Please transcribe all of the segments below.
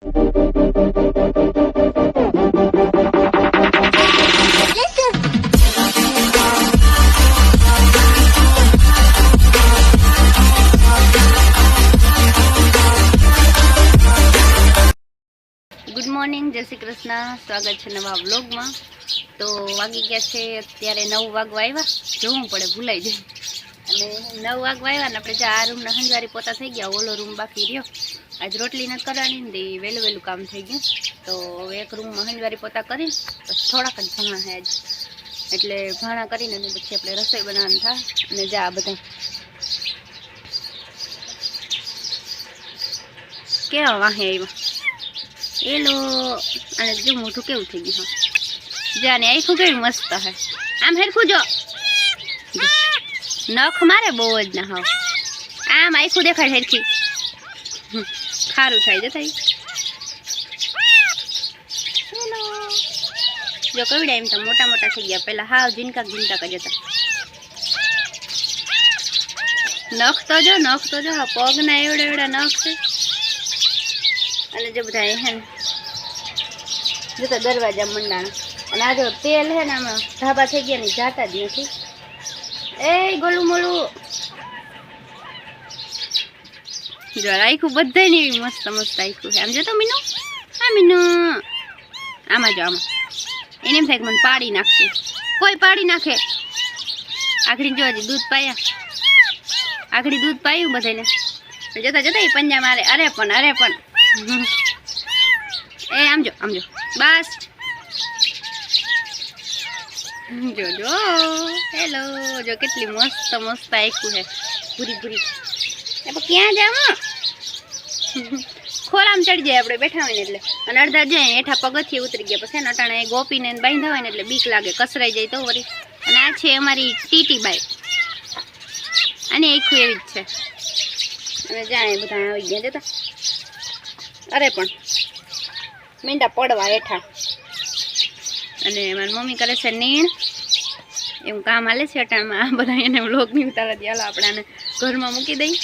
Good morning, જય શ્રી કૃષ્ણ. સ્વાગત છે નવા વ્લોગમાં. તો વાગી ગયા છે અત્યારે 9 વાગવા આવ્યા. જોવું પડે, ભૂલાઈ જાય. અને 9 વાગવા આવ્યા ને આપણે આ રૂમના હંજવારી પોતા થઈ ગયા. ઓલો રૂમ બાકી રહ્યો. આજ રોટલી નથી કરવાની ને વહેલું વહેલું કામ થઈ ગયું. તો એક રૂમમાં હંજવારી પોતા કરી થોડાક જ ભાણા છે આજ. એટલે ભાણા કરીને પછી આપણે રસોઈ બનાવવાનું થાય. અને જા બધા કેવા વાહે આવ્યા એલો. અને જો મોઢું કેવું થઈ ગયું. જાને આખું કેવી મસ્ત હે. આમ હેરખું જો નખ મારે બહુ જ ના હાવ. આમ આખું દેખાય હેરખી. ખારું થાય જો થાય. જો કવડા એમ તો મોટા મોટા થઈ ગયા. પેલા હાવ ઝીનકા ઝીનકા જ હતા. નખ તો જો હા પગના એવડા એવડા નખ છે. અને જો બધા હે ને જો દરવાજા મંડાણા. અને આ જો તેલ હે ને આમાં ધાબા થઈ ગયા ને જાતા જ નથી. એ ગોલું મોલું જો આખું બધા ને એવી મસ્ત મસ્ત આખું છે. આમ જો તો મીનુ, હા મીનુ, આમાં જો આમાં એને એમ થાય કે મને પાડી નાખશે. કોઈ પાડી નાખે. આખડી જો હજી દૂધ પાયા. આખડી દૂધ પાયું બધાને. જતા જતા એ પંજા મારે. અરે પણ એ આમ જો બસ જો હેલો. જો કેટલી મસ્ત મસ્ત આખું છે. પૂરી એ ક્યાં જાવ ખોરામ ચડી જાય આપણે બેઠા હોય ને એટલે. અને અડધા જાય હેઠા પગથિયે ઉતરી ગયા પછી અટાણે ગોપીને બાંધા હોય ને એટલે બીક લાગે, કસરાઈ જાય તો વળી. અને આ છે અમારી ટીટી બાઈ. અને આખું એવી જ છે. અને જાય બધા આવી ગયા જતા. અરે પણ મીંડા પડવા હેઠા. અને મારી મમ્મી કરે છે નીણ. એવું કામ હાલે છે અટાણમાં. આ બધા એને વ્લોગ નહીં ઉતારા દે. હાલો આપણે આને ઘરમાં મૂકી દઈ.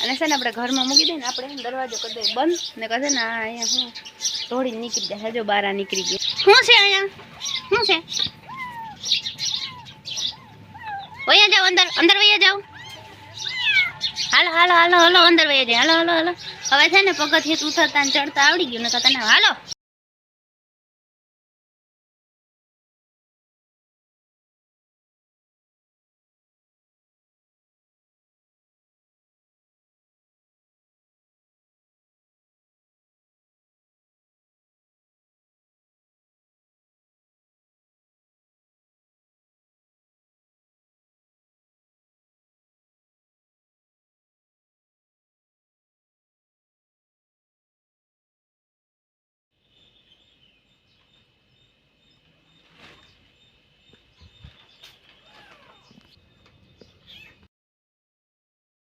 અને છે ને આપણે ઘરમાં મૂકી દઈએ ને આપણે દરવાજો કરી દઈએ બંધ. ને કહે ને અહીંયા હું ધોડીને નીકળી જાય. હજો બારા નીકળી ગઈ. શું છે અહીંયા? શું છે? વયા જાઓ અંદર વયા જાઓ. હાલો અંદર વયા જાય. હાલો હવે છે ને પગથિયે ઉતરતા ને ચડતા આવડી ગયું ને તને. હાલો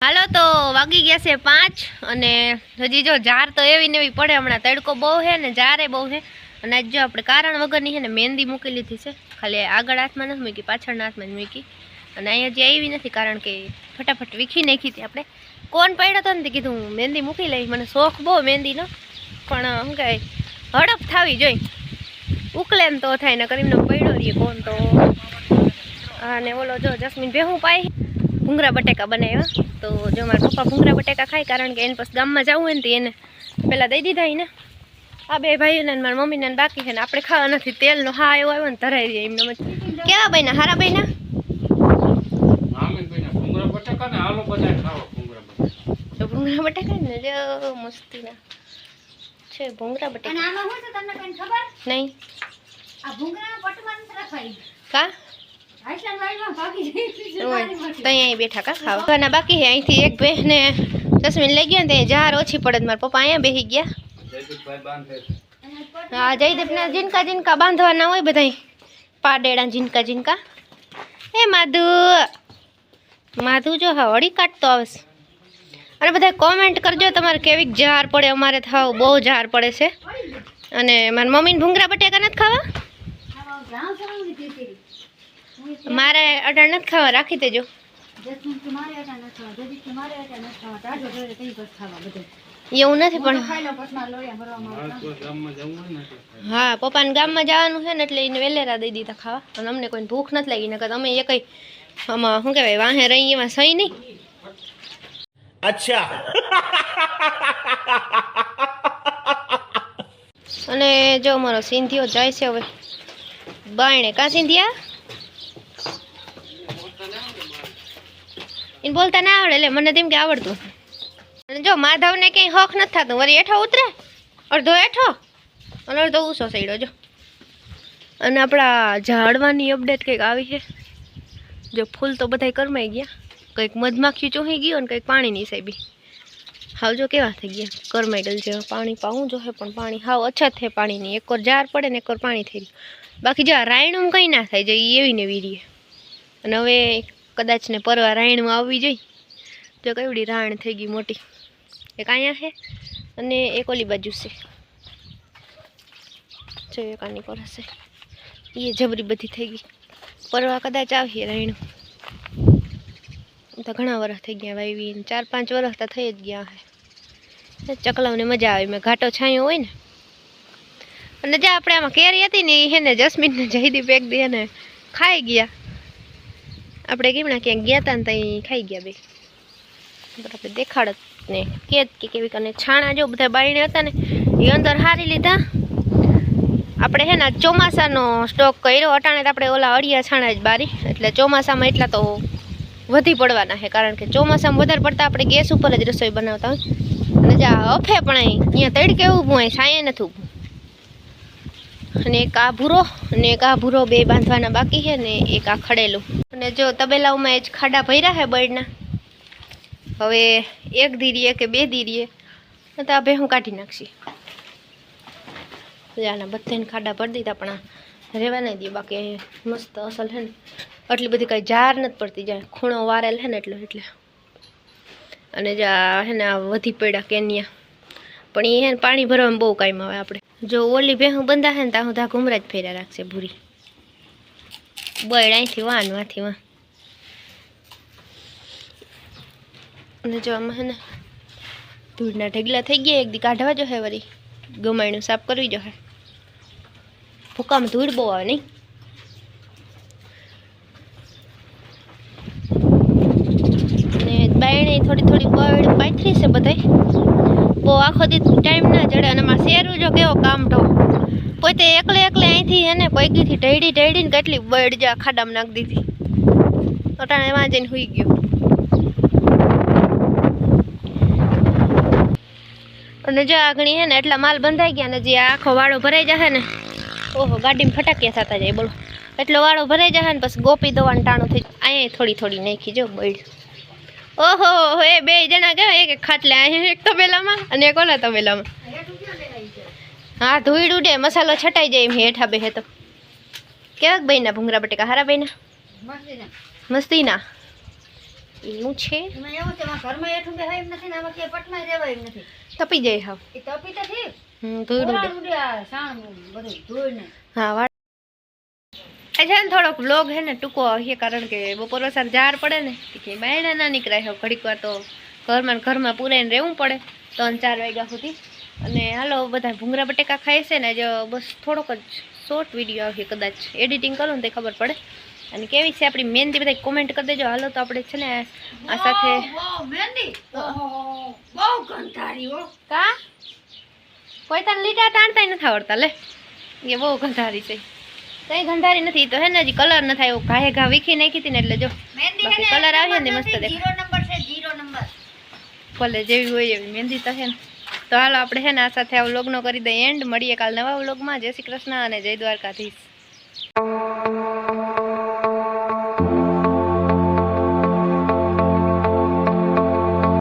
હાલો. તો વાગી ગયા છે 5. અને હજી જો ઝાર તો એવી ને એવી પડે. હમણાં તડકો બહુ છે ને ઝારે બહુ છે. અને આજ જો આપણે કારણ વગરની છે ને મહેંદી મૂકી લીધી છે. ખાલી આગળ હાથમાં નથી મૂકી, પાછળના હાથમાં જ મૂકી. અને અહીંયા હજી આવી નથી કારણ કે ફટાફટ વીખી નાખી હતી આપણે. કોણ પડ્યો હતો ને કીધું મહેંદી મૂકી લઈ. મને શોખ બહુ મહેંદીનો, પણ શું કહે હડપ થાવી જોઈ. ઉકલે એમ તો થાય ને કરીને પડ્યો રહીએ કોણ તો. અને ઓલો જો જસ્મીન ભેહું પાય ભૂંગરા બટેકા બનાવ્યા. તો જો મારા પપ્પા ભૂંગરા બટેકા ખાય કારણ કે એને પછી ગામમાં જવું હોય ને તો એને પહેલાં દઈ દીધા એને. આ બે ભાઈઓને મારા મમ્મીને બાકી છે ને આપણે ખાવા નથી. તેલનો હા એવો આવ્યો ને ધરાઈ દઈએ એમને. કેવા બન્યા? હારા બન્યા? તો ભૂંગરા બટેકા ને જો મસ્તીના છે ભૂંગરા બટેકા. નહીં કા ત્યાં બેઠા કા ખાવા બાકી છે. અહીંથી એક બેને જસ્મીન લઈ ગયા ને ત્યાં ઝાર ઓછી પડે. મારા પપ્પા અહીંયા બેસી ગયા. હા જયદીપને જીનકા બાંધવાના હોય બધા પાડેડા જીનકા. એ માધુ જો હા હળી કાઢતો આવે. અને બધા કોમેન્ટ કરજો તમારે કેવી ઝાર પડે. અમારે થાવ બહુ ઝાર પડે છે. અને મારી મમ્મીને ભૂંગરા બટેકા નથી ખાવા. મારે અટાણ નથી ખાવા. રાખી દેજો. એવું નથી પણ હા પપ્પાને ગામમાં જવાનું છે ને એટલે એને વેલેરા દઈ દીધા ખાવા અને અમને કોઈ ભૂખ નથી લાગી નકર અમે એ કઈ આમાં શું કહેવાય વાહે રહી એમાં સહી નહીં. અચ્છા. અને જો મારો સિંધિયો જાય છે હવે બાયણે. કા સિંધિયા એને બોલતા ના આવડે એટલે મને તેમ કે આવડતું. અને જો માધવને કંઈ હક નથી થતું વળી હેઠો ઉતરે અડધો હેઠો અને અડધો ઊંચો સડ્યો જો. અને આપણા ઝાડવાની અપડેટ કંઈક આવી છે. જો ફૂલ તો બધાય કરમાઈ ગયા, કંઈક મધમાખી ચોહી ગયો અને કંઈક પાણીની સાહેબી હાવ જો કેવા થઈ ગયા કરમાઈ ગયેલ છે. પાણી પાવું જો હે પણ પાણી હાવ અછત છે પાણીની. એક વાર જાર પડે ને એક વાર પાણી થઈ ગયું. બાકી જો રાયણું કંઈ ના થાય જો એવી ને વીરીએ. અને હવે કદાચ ને પરવા રાયણું આવવી જોઈએ. જો કેવડી રાયણ થઈ ગઈ મોટી. એક અહીંયા છે અને એક ઓલી બાજુ છે જો એક આની પર હશે એ જબરી બધી થઈ ગઈ. પરવા કદાચ આવીએ રાયણું તો ઘણા વર્ષ થઈ ગયા વાવી 4-5 વર્ષ તો થઈ જ ગયા હે. ચકલાઓને મજા આવે મેં ઘાટો છાંયો હોય ને. અને જે આપણે આમાં કેરી હતી ને એને જસ્મીનને જયદીપ એક દી એને ખાઈ ગયા. આપણે કેમણા ક્યાંક ગયા હતા ને ત્યાં ખાઈ ગયા બે. આપણે દેખાડત ને કેદ કે કેવી કરીને છાણા જો બધા બાયણે હતા ને એ અંદર હારી લીધા. આપણે હે ને ચોમાસાનો સ્ટોક કર્યો અટાણે આપણે ઓલા અળિયા છાણા જ બારી એટલે ચોમાસામાં એટલા તો વધી પડવાના છે કારણ કે ચોમાસામાં વધારે પડતા આપણે ગેસ ઉપર જ રસોઈ બનાવતા હોય. અને જ્યાં અફે પણ અહીંયા તડકે ઊભું હોય સાયે નથી ઊભું. અને એક આ ભૂરો અને એક આ ભૂરો બે બાંધવાના બાકી છે ને એક આ ખડેલું. અને જો તબેલાઓમાં જ ખાડા ભર્યા છે બળના. હવે એક ધીરીએ કે બે ધીરીએ તો આ ભેહું કાઢી નાખશી. આના બધાને ખાડા ભરી દીધા પણ આ રહેવા નહીં દે. બાકી મસ્ત અસલ છે ને આટલી બધી કાંઈ જાર નથી પડતી જાય ખૂણો વારેલ છે ને એટલે. અને જ્યાં હે ને આ વધી પડ્યા કેનિયા પણ એ હે ને પાણી ભરવામાં બહુ કાયમ આવે. આપણે જો ઓલી ભેહું બંધા છે ને ત્યાં ત્યાં ઘુમરા જ ફેર્યા રાખશે ભૂરી. બળ અહીંથી વાંથી વાં. અને જો આમાં હે ને ધૂળના ઢગલા થઈ ગયા. એક દી કાઢવા જો હે વળી ગમાયણું સાફ કરવી જો હે. ભૂકામાં ધૂળ બહુ આવે નહીં. અને બાયણે થોડી બળ પાથરી છે બધાય. બહુ આખો દી ટાઈમ ના જડે. અને એમાં શેરું જો કેવો કામ ઢો પોતે એકલે અહીંથી એને પૈગીથી ઢળી ને કેટલી બળ જા ખાડામાં નાખી દીધી. અટાણે એમાં જઈને સુઈ ગયો. અને જો આગણી હે ને એટલા માલ બંધાઈ ગયા ને જે આખો વાળો ભરાઈ જશે ને ઓહો ગાડીમાં ફટાકિયા થતા જાય બોલો. એટલો વાળો ભરાઈ જશે ને પછી ગોપી દવાનું ટાણું થઈ. અહીંયા થોડી નાખી જો બળ. ઓહો એ બે જણા ગયા એક ખાટલે એક તબેલામાં અને એક ઓલા તબેલામાં. હા ધૂળ ઉડે મસાલો છટાઈ જાય એમ હેઠા બે તો. કેવાક ભાઈ ના ભૂંગરા બટેકા હારા ભાઈ ના મસ્તી ના એવું છે. તપી જાય હાવ ધૂળ ઉડે. હા આજે ને થોડોક વ્લોગ હે ને ટૂંકો છે કારણ કે બપોર વસાર જાર પડે ને કે બાયણા ના નીકળાય હવે ઘડીક વાર તો ઘરમાં પૂરાઈને રહેવું પડે 3-4 વાગ્યા સુધી. અને હાલો બધા ભૂંગરા બટેકા ખાય છે ને જો બસ થોડોક જ શોર્ટ વિડીયો આવશે કદાચ એડિટિંગ કરું ને તે ખબર પડે. અને કેવી છે આપણી મહેંદી બધા કોમેન્ટ કરી દેજો. હાલો તો આપણે છે ને આ સાથે કા કોઈ તને લીટા તાણતા નથી આવડતા લે એ બહુ ગંધારી છે. કઈ ગંધારી નથી તો હે ને હજી કલર ન થાય એવું ઘા વીખી નાખી હતી ને એટલે જો બાકી કલર આવે ને મસ્ત દેખાય. ભલે જેવી હોય એવી મહેંદી તો છે ને. તો હાલો આપણે છે ને આ સાથે આ વ્લોગનો કરી દઈએ એન્ડ. મળીએ કાલ નવા વ્લોગમાં. જય શ્રી કૃષ્ણ અને જય દ્વારકાધીશ.